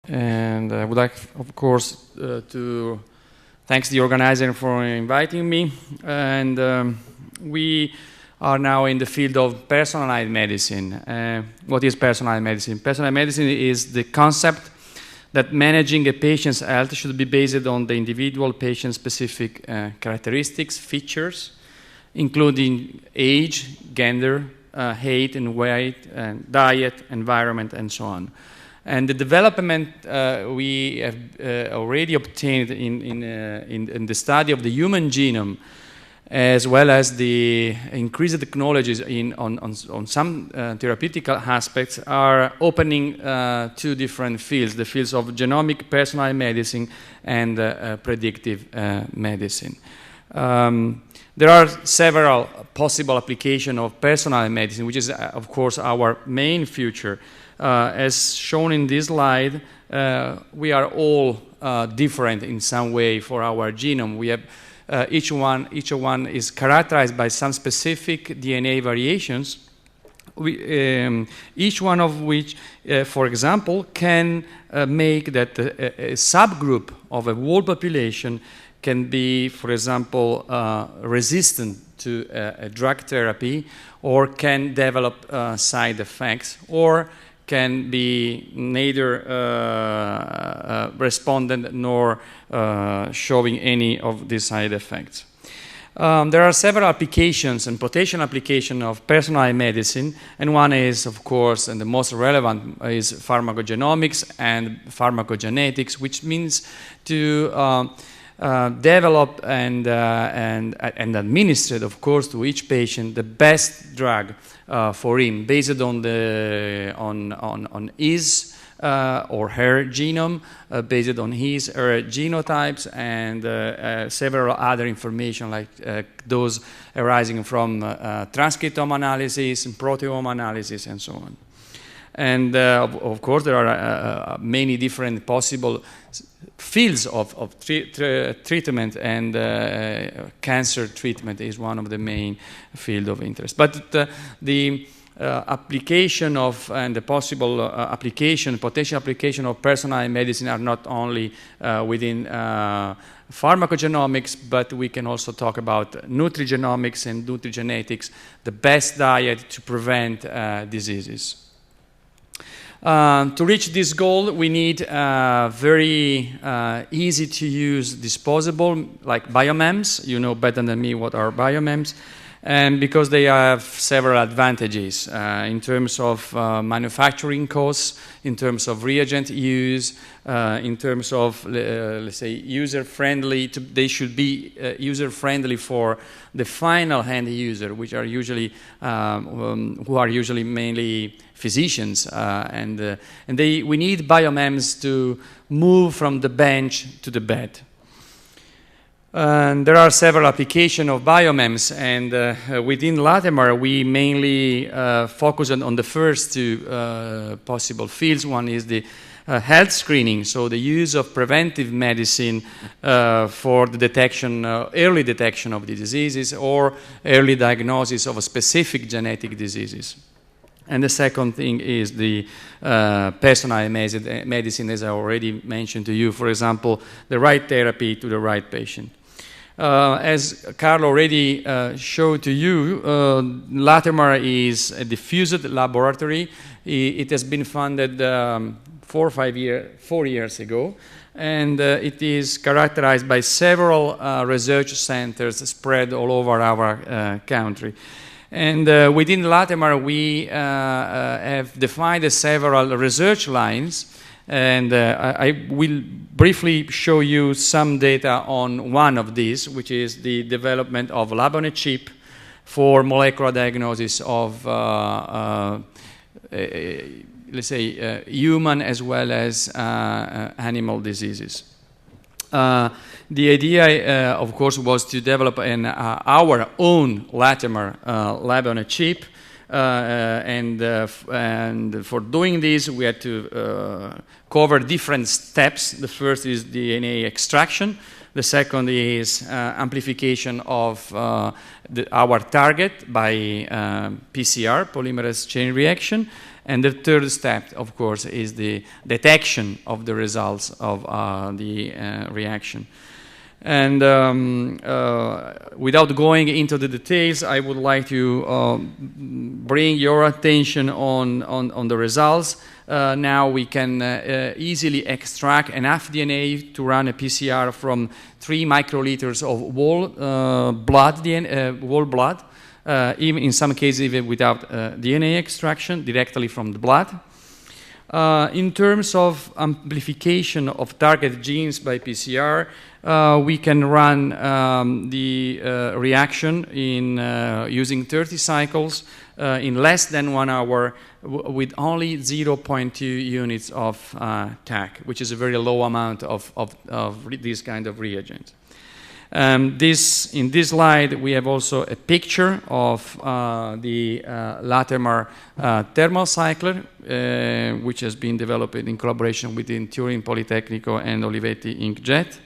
And I would like, of course, to thank the organizer for inviting me. And we are now in the field of personalized medicine. What is personalized medicine? Personalized medicine is the concept that managing a patient's health should be based on the individual patient-specific characteristics, features, including age, gender, height and weight, diet, environment, and so on. And the development we have already obtained in the study of the human genome, as well as the increased technologies on some therapeutic aspects, are opening two different fields, the fields of genomic personalized medicine and predictive medicine. There are several possible applications of personalized medicine, which is, of course, our main future. As shown in this slide, we are all different in some way for our genome. We have each one is characterized by some specific DNA variations. Each one of which, for example, can make that a subgroup of a whole population can be, for example, resistant to a drug therapy, or can develop side effects, or can be neither respondent nor showing any of these side effects. There are several applications and potential applications of personalized medicine, and one is, of course, and the most relevant is pharmacogenomics and pharmacogenetics, which means to develop and administer, of course, to each patient the best drug for him, based on his or her genome, based on his or her genotypes, and several other information like those arising from transcriptome analysis, and proteome analysis, and so on. And of course, there are many different possible fields of treatment, and cancer treatment is one of the main field of interest. But the application of and the possible potential application of personalized medicine are not only within pharmacogenomics, but we can also talk about nutrigenomics and nutrigenetics, the best diet to prevent diseases. To reach this goal, we need very easy to use disposable, like biomems. You know better than me what are biomems. And because they have several advantages in terms of manufacturing costs, in terms of reagent use, in terms of, let's say, user-friendly. They should be user-friendly for the final end user, which are usually who are usually mainly physicians, and we need biomems to move from the bench to the bed. And there are several applications of biomems, and within Latemar we mainly focus on the first two possible fields. One is the health screening, so the use of preventive medicine for the detection, early detection of the diseases, or early diagnosis of a specific genetic diseases. And the second thing is the personalized medicine, as I already mentioned to you, for example, the right therapy to the right patient. As Carlo already showed to you, Latemar is a diffused laboratory. It has been funded 4 years ago, and it is characterized by several research centers spread all over our country. And within Latemar, we have defined several research lines, and I will briefly show you some data on one of these, which is the development of lab-on-a-chip for molecular diagnosis of, let's say, human as well as animal diseases. The idea, of course, was to develop our own Latemar lab-on-a-chip, and for doing this, we had to cover different steps. The first is DNA extraction, The second is amplification of our target by PCR, polymerase chain reaction. And the third step, of course, is the detection of the results of the reaction. And without going into the details, I would like to bring your attention on the results. Now we can easily extract enough DNA to run a PCR from 3 microliters of whole blood, even in some cases even without DNA extraction directly from the blood. In terms of amplification of target genes by PCR, we can run the reaction in using 30 cycles in less than 1 hour with only 0.2 units of TAC, which is a very low amount of this kind of reagent. In this slide, we have also a picture of the Latimer thermal cycler, which has been developed in collaboration between Turin Politecnico and Olivetti Inkjet.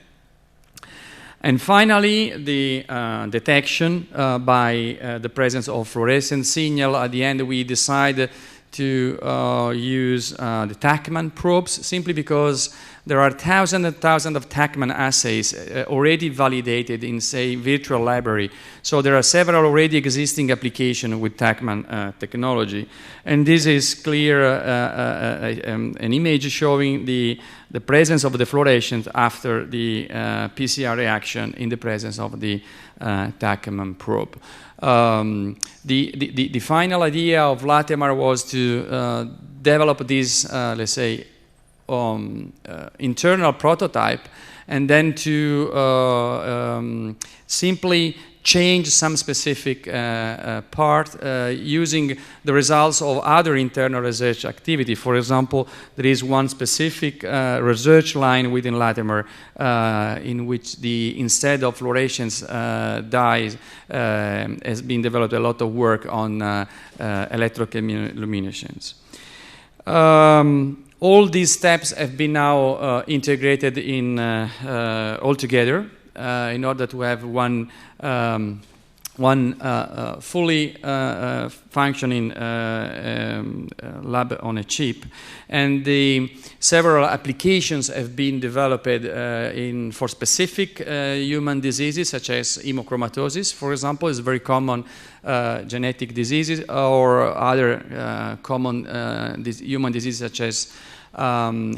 And finally, the detection by the presence of fluorescent signal. At the end, we decided to use the Tachman probes simply because there are thousands and thousands of Tachman assays already validated in, say, virtual library. So there are several already existing applications with Tachman technology. And this is clear, an image showing the presence of the fluorescence after the PCR reaction in the presence of the Tachman probe. The final idea of Latimer was to develop this, let's say, internal prototype, and then to simply change some specific part using the results of other internal research activity. For example, there is one specific research line within Latimer in which instead of fluorescence dyes has been developed a lot of work on electrochemiluminescence. All these steps have been now integrated in all together in order to have one fully functioning lab on a chip. And several applications have been developed for specific human diseases, such as hemochromatosis, for example, is a very common genetic diseases, or other common human diseases such as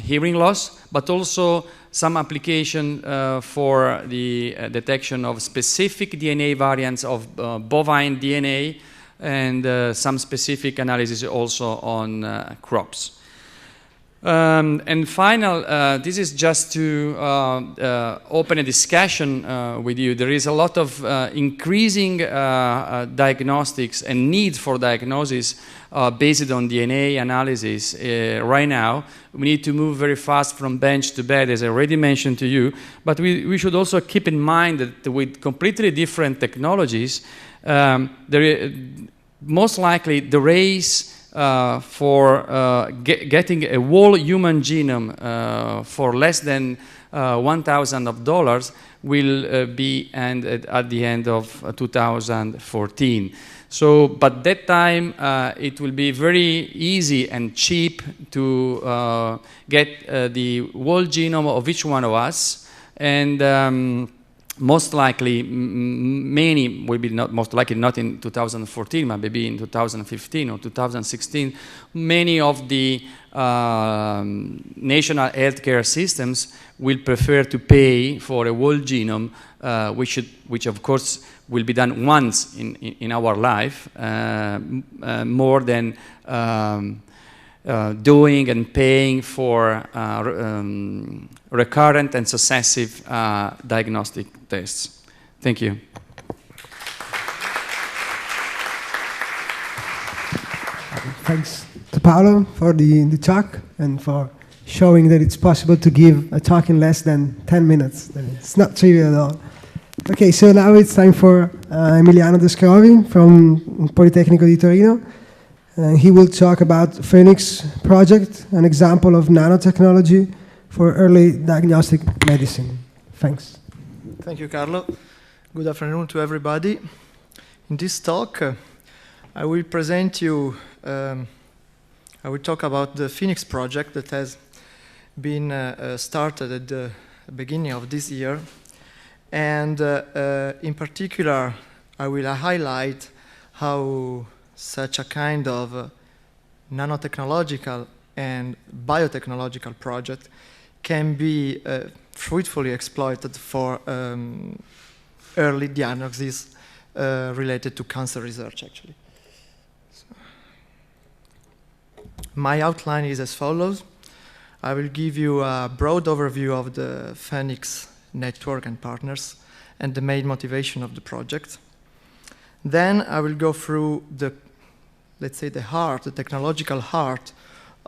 hearing loss, but also some application for the detection of specific DNA variants of bovine DNA, and some specific analysis also on crops. And final, this is just to open a discussion with you. There is a lot of increasing diagnostics and need for diagnosis based on DNA analysis right now. We need to move very fast from bench to bed, as I already mentioned to you. But we should also keep in mind that with completely different technologies, most likely the race for getting a whole human genome for less than $1,000 will be ended at the end of 2014. So, but that time it will be very easy and cheap to get the whole genome of each one of us, and most likely, many will be not in 2014, but maybe in 2015 or 2016. Many of the national healthcare systems will prefer to pay for a whole genome, which of course will be done once in our life, more than doing and paying for recurrent and successive diagnostic tests. Thank you. Thanks to Paolo for the talk and for showing that it's possible to give a talk in less than 10 minutes. It's not trivial at all. Okay, so now it's time for Emiliano Descrovi from Politecnico di Torino. He will talk about Phoenix project, an example of nanotechnology for early diagnostic medicine. Thanks. Thank you, Carlo. Good afternoon to everybody. In this talk, I will present you, I will talk about the Phoenix project that has been started at the beginning of this year. And in particular, I will highlight how such a kind of nanotechnological and biotechnological project can be fruitfully exploited for early diagnosis related to cancer research, actually. So, my outline is as follows. I will give you a broad overview of the Phoenix network and partners and the main motivation of the project. Then I will go through the, let's say, the heart, the technological heart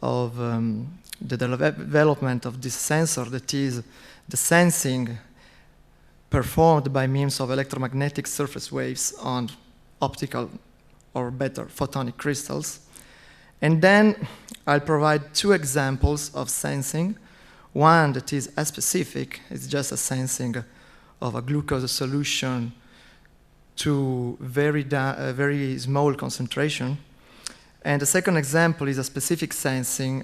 of the development of this sensor, that is the sensing performed by means of electromagnetic surface waves on optical, or better, photonic crystals. And then I'll provide two examples of sensing. One that is aspecific, it's just a sensing of a glucose solution to very small concentration. And the second example is a specific sensing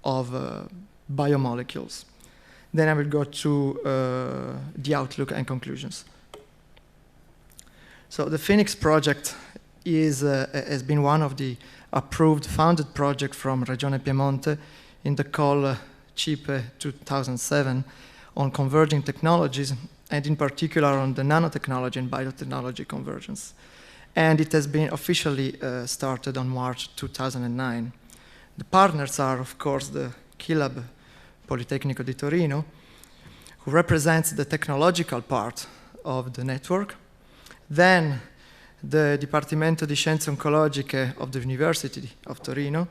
of biomolecules. Then I will go to the outlook and conclusions. So the Phoenix project has been one of the approved funded projects from Regione Piemonte in the call CIPE 2007 on converging technologies, and in particular on the nanotechnology and biotechnology convergence. And it has been officially started on March 2009. The partners are, of course, the KeyLab Politecnico di Torino, who represents the technological part of the network. Then the Dipartimento di Scienze Oncologiche of the University of Torino,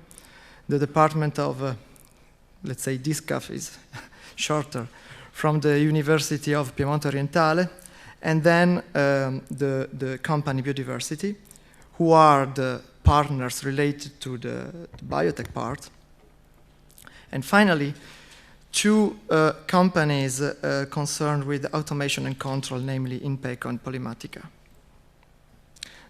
the Department of, let's say, DISCAF is shorter, from the University of Piemonte Orientale, and then the company Biodiversity, who are the partners related to the biotech part. And finally, two companies concerned with automation and control, namely Inpeco and Polymatica.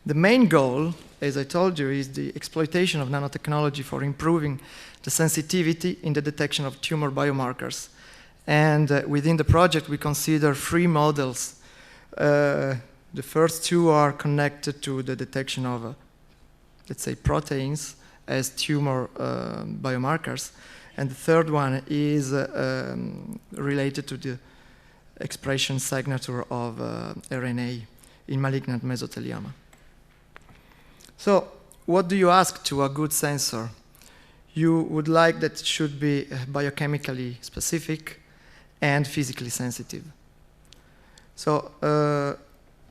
The main goal, as I told you, is the exploitation of nanotechnology for improving the sensitivity in the detection of tumor biomarkers. And within the project, we consider three models. The first two are connected to the detection of, let's say, proteins as tumor biomarkers. And the third one is related to the expression signature of RNA in malignant mesothelioma. So, what do you ask to a good sensor? You would like that it should be biochemically specific and physically sensitive. So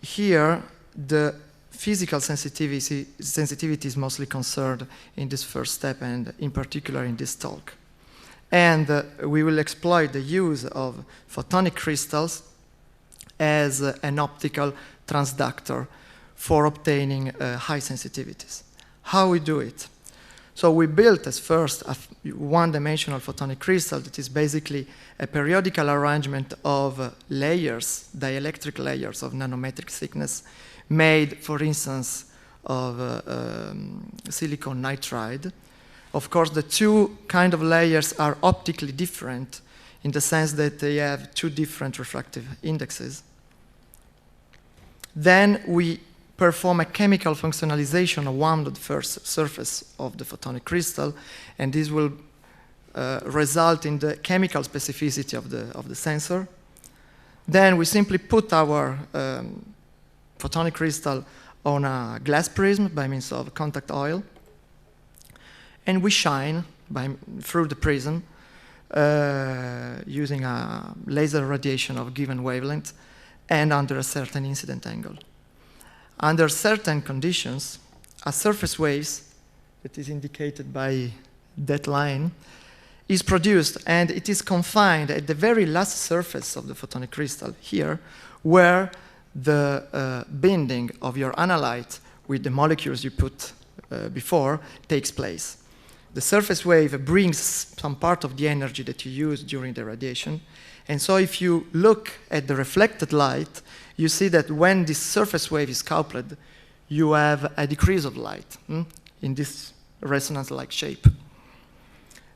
here, the physical sensitivity is mostly concerned in this first step, and in particular in this talk. And we will exploit the use of photonic crystals as an optical transductor for obtaining high sensitivities. How we do it? So we built as first a one-dimensional photonic crystal that is basically a periodical arrangement of layers, dielectric layers of nanometric thickness, made, for instance, of silicon nitride. Of course, the two kind of layers are optically different in the sense that they have two different refractive indexes. Then we perform a chemical functionalization of one of the first surface of the photonic crystal, and this will result in the chemical specificity of the sensor. Then we simply put our photonic crystal on a glass prism by means of contact oil, and we shine through the prism using a laser radiation of given wavelength and under a certain incident angle. Under certain conditions, a surface wave that is indicated by that line is produced, and it is confined at the very last surface of the photonic crystal here, where the binding of your analyte with the molecules you put before takes place. the surface wave brings some part of the energy that you use during the radiation. And so if you look at the reflected light, you see that when this surface wave is coupled, you have a decrease of light in this resonance-like shape.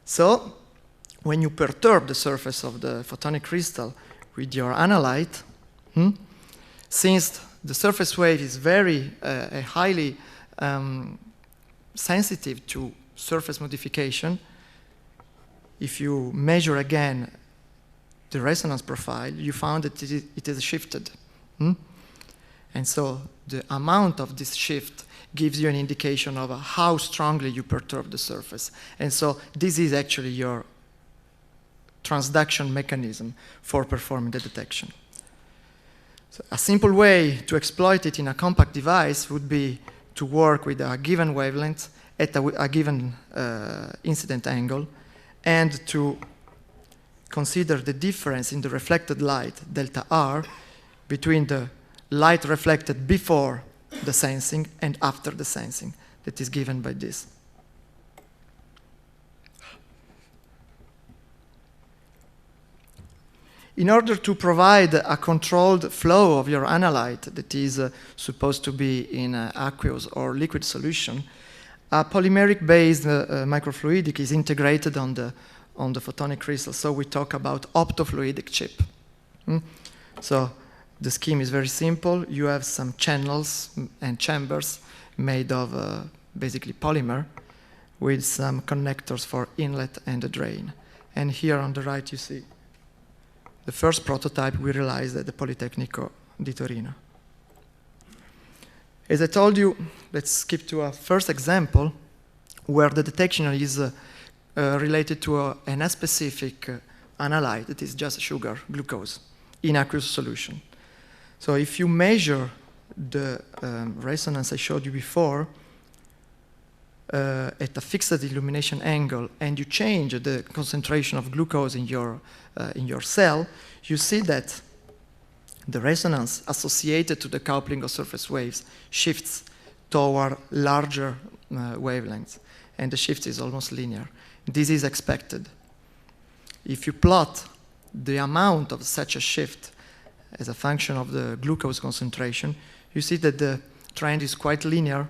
So when you perturb the surface of the photonic crystal with your analyte, since the surface wave is very highly sensitive to surface modification, if you measure again the resonance profile, you found that it is shifted. And so the amount of this shift gives you an indication of how strongly you perturb the surface. And so this is actually your transduction mechanism for performing the detection. So a simple way to exploit it in a compact device would be to work with a given wavelength at a given incident angle, and to consider the difference in the reflected light, delta R, between the light reflected before the sensing and after the sensing that is given by this. In order to provide a controlled flow of your analyte that is supposed to be in aqueous or liquid solution, a polymeric-based microfluidic is integrated on the photonic crystal. So we talk about optofluidic chip. So the scheme is very simple. You have some channels and chambers made of basically polymer with some connectors for inlet and a drain. And here on the right you see the first prototype we realized at the Politecnico di Torino. As I told you, let's skip to a first example where the detection is related to an aspecific analyte that is just sugar, glucose, in aqueous solution. So if you measure the resonance I showed you before at a fixed illumination angle, and you change the concentration of glucose in your cell, you see that the resonance associated to the coupling of surface waves shifts toward larger wavelengths, and the shift is almost linear. This is expected. If you plot the amount of such a shift as a function of the glucose concentration, you see that the trend is quite linear,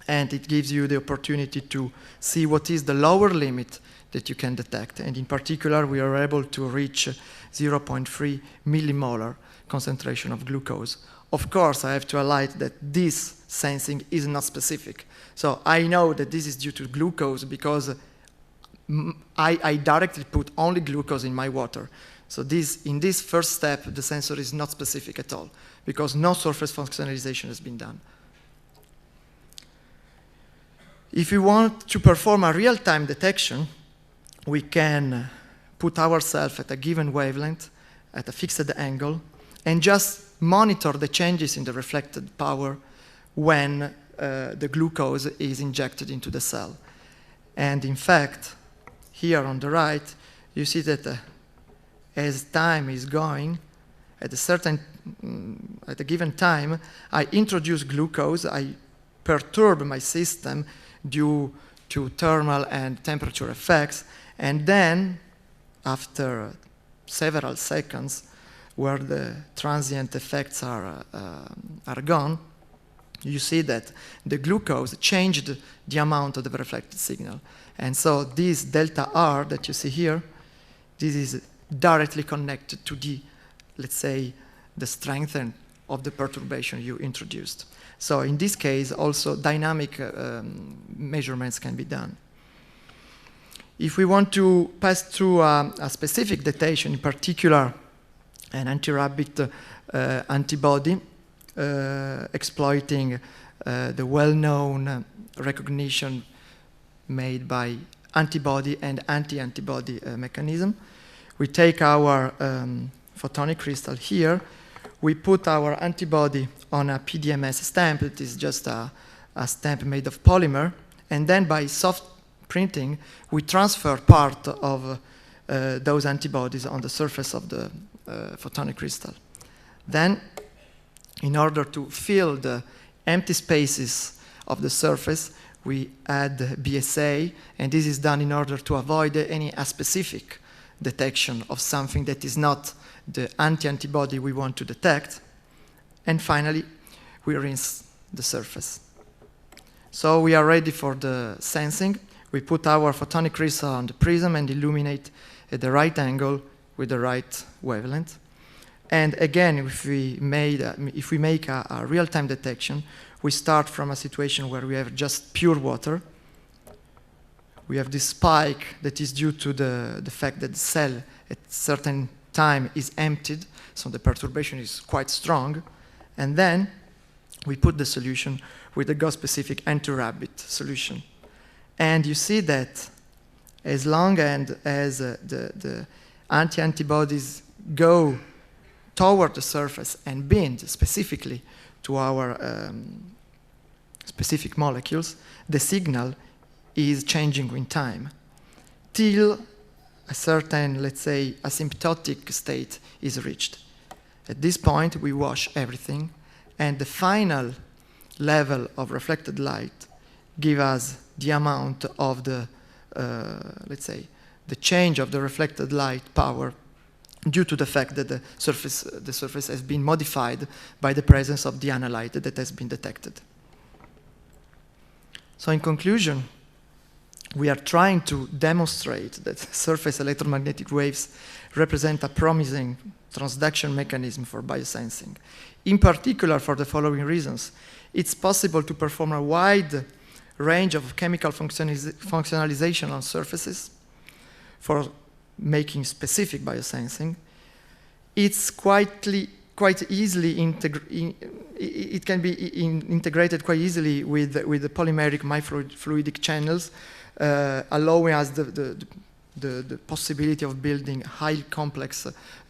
and it gives you the opportunity to see what is the lower limit that you can detect. And in particular, we are able to reach 0.3 millimolar concentration of glucose. Of course, I have to highlight that this sensing is not specific. So I know that this is due to glucose because I directly put only glucose in my water. So in this first step, the sensor is not specific at all because no surface functionalization has been done. If we want to perform a real-time detection, we can put ourselves at a given wavelength, at a fixed angle, and just monitor the changes in the reflected power when the glucose is injected into the cell. And in fact, here on the right, you see that as time is going, at a given time, I introduce glucose, I perturb my system due to thermal and temperature effects, and then after several seconds where the transient effects are gone, you see that the glucose changed the amount of the reflected signal. And so this delta R that you see here, this is directly connected to the, let's say, the strength of the perturbation you introduced. So in this case, also dynamic measurements can be done. If we want to pass through a specific detection, in particular an anti-rabbit antibody, exploiting the well-known recognition made by antibody and anti-antibody mechanism, we take our photonic crystal here, we put our antibody on a PDMS stamp, it is just a stamp made of polymer, and then by soft printing, we transfer part of those antibodies on the surface of the photonic crystal. Then, in order to fill the empty spaces of the surface, we add BSA, and this is done in order to avoid any aspecific detection of something that is not the anti-antibody we want to detect. And finally, we rinse the surface. So we are ready for the sensing. We put our photonic crystal on the prism and illuminate at the right angle with the right wavelength. And again, if we make a real-time detection, we start from a situation where we have just pure water. We have this spike that is due to the fact that the cell at a certain time is emptied, so the perturbation is quite strong. And then we put the solution with the gauge-specific anti-rabbit solution. And you see that as long as the anti-antibodies go toward the surface and bind specifically to our specific molecules, the signal is changing in time till a certain, let's say, asymptotic state is reached. At this point, we wash everything, and the final level of reflected light gives us the amount of the, let's say, the change of the reflected light power due to the fact that the surface has been modified by the presence of the analyte that has been detected. So in conclusion, we are trying to demonstrate that surface electromagnetic waves represent a promising transduction mechanism for biosensing. In particular, for the following reasons. It's possible to perform a wide range of chemical functionalization on surfaces for making specific biosensing. It's quite easily it can be integrated quite easily with the polymeric microfluidic channels, allowing us the possibility of building highly complex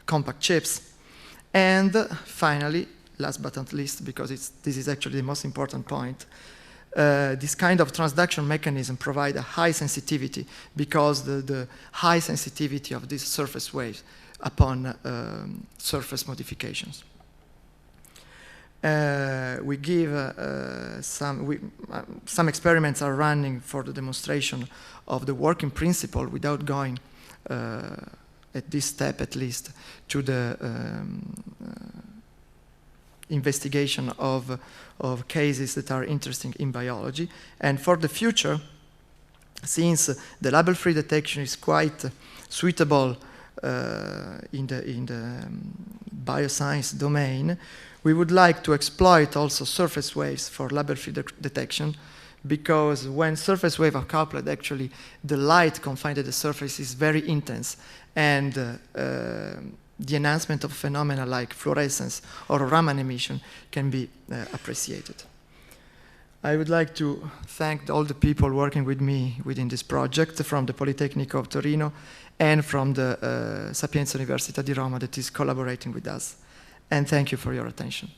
compact chips. And finally, last but not least, because this is actually the most important point, this kind of transduction mechanism provides a high sensitivity because the high sensitivity of these surface waves upon surface modifications. We give some experiments are running for the demonstration of the working principle without going at this step at least to the investigation of cases that are interesting in biology. And for the future, since the label-free detection is quite suitable in the bioscience domain, we would like to exploit also surface waves for label-free detection, because when surface waves are coupled, actually the light confined at the surface is very intense, and the enhancement of phenomena like fluorescence or Raman emission can be appreciated. I would like to thank all the people working with me within this project, from the Polytechnic of Torino and from the Sapienza Università di Roma that is collaborating with us. And thank you for your attention.